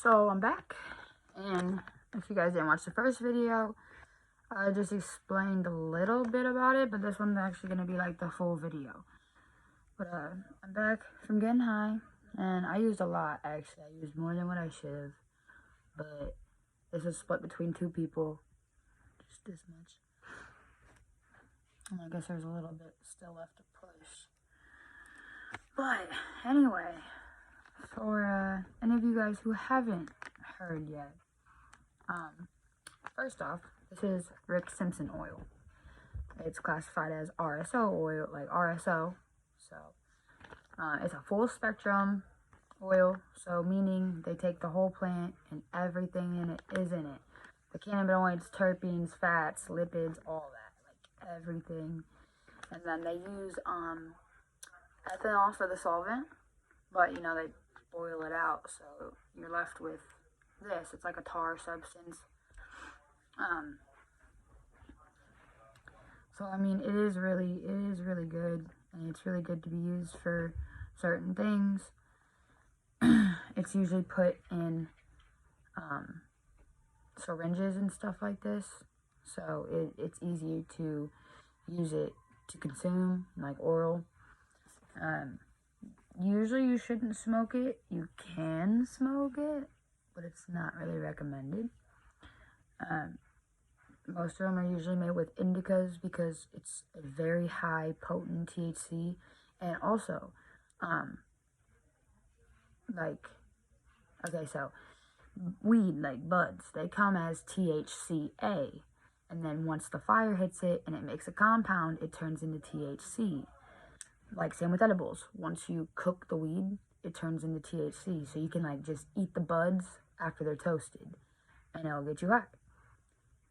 So I'm back, and if you guys didn't watch the first video, I just explained a little bit about it, but this one's actually going to be like the full video. But I'm back from getting high, and I used a lot, actually. I used more than what I should have, but this was split between two people, just this much. And I guess there's a little bit still left to push. But anyway, for any of you guys who haven't heard yet, first off, this is Rick Simpson oil. It's classified as RSO oil, like RSO. So it's a full spectrum oil, so meaning they take the whole plant and everything in it is in it. The cannabinoids, terpenes, fats, lipids, all that, like everything. And then they use ethanol for the solvent, but you know, they boil it out, so you're left with this. It's like a tar substance. So I mean, it is really good, and it's really good to be used for certain things. It's usually put in syringes and stuff like this, so it's easier to use it to consume, like oral. Usually you shouldn't smoke it. You can smoke it, but it's not really recommended. Most of them are usually made with indicas because it's a very high potent THC, and also, so weed, like buds, they come as THCA, and then once the fire hits it and it makes a compound, it turns into THC. Like same with edibles. Once you cook the weed, it turns into THC, so you can like just eat the buds after they're toasted, and it'll get you high.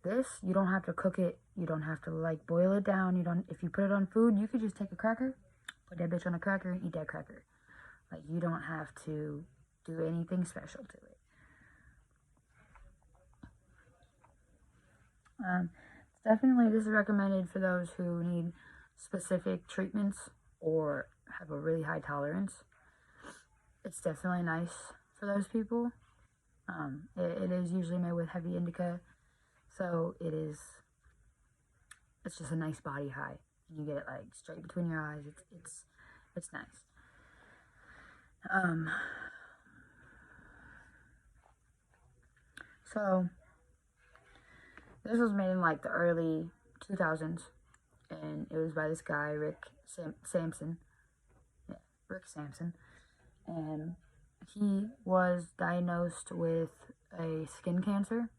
This, you don't have to cook it. You don't have to like boil it down. If you put it on food, you could just take a cracker, put that bitch on a cracker, and eat that cracker. Like, you don't have to do anything special to it. This is recommended for those who need specific treatments or have a really high tolerance. It's definitely nice for those people. It is usually made with heavy indica. So it's just a nice body high. You get it like straight between your eyes. It's nice. So this was made in like the early 2000s, and it was by this guy, Rick Sampson. Yeah, Rick Sampson. And he was diagnosed with a skin cancer.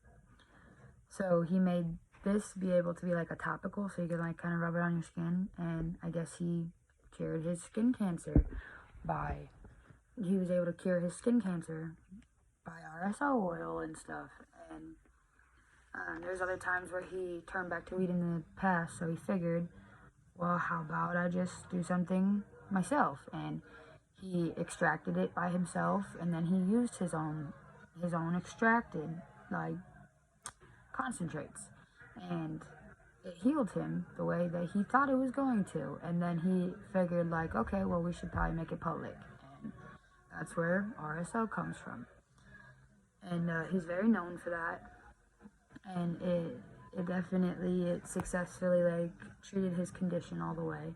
So he made this be able to be like a topical, so you can like kind of rub it on your skin. And I guess he cured his skin cancer he was able to cure his skin cancer by RSO oil and stuff. And there's other times where he turned back to weed in the past, so he figured, well, how about I just do something myself? And he extracted it by himself, and then he used his own extracted like concentrates, and it healed him the way that he thought it was going to. And then he figured like, okay, well, we should probably make it public, and that's where RSO comes from. And he's very known for that, and it definitely successfully like treated his condition all the way.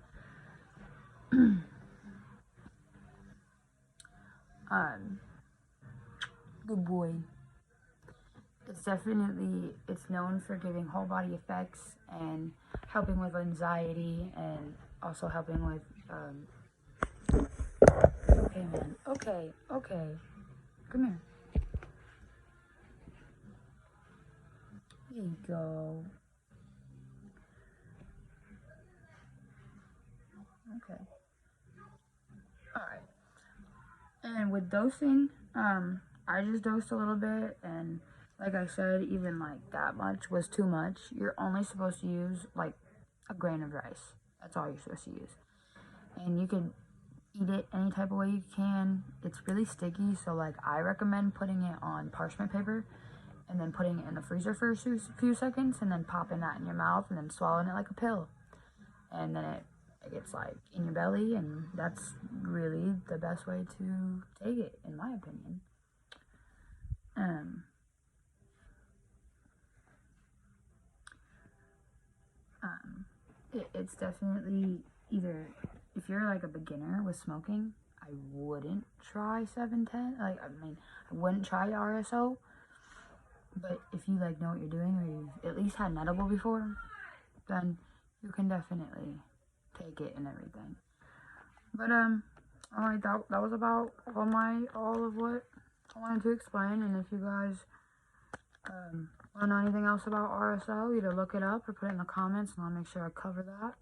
Good boy. It's known for giving whole body effects and helping with anxiety, and also helping with, okay, man, okay, come here. There you go. Okay. Alright. And with dosing, I just dosed a little bit, and like I said, even like that much was too much. You're only supposed to use like a grain of rice. That's all you're supposed to use. And you can eat it any type of way you can. It's really sticky, so like I recommend putting it on parchment paper and then putting it in the freezer for a few seconds, and then popping that in your mouth and then swallowing it like a pill. And then it gets like in your belly, and that's really the best way to take it, in my opinion. Um, it's definitely either, if you're like a beginner with smoking, I wouldn't try 710. Like, I mean, I wouldn't try RSO. But if you like know what you're doing, or you've at least had an edible before, then you can definitely take it and everything. But alright, that was about all of what I wanted to explain. And if you guys want to know anything else about RSO, either look it up or put it in the comments, and I'll make sure I cover that.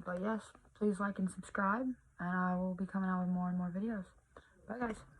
But yes, please like and subscribe, and I will be coming out with more and more videos. Bye, guys.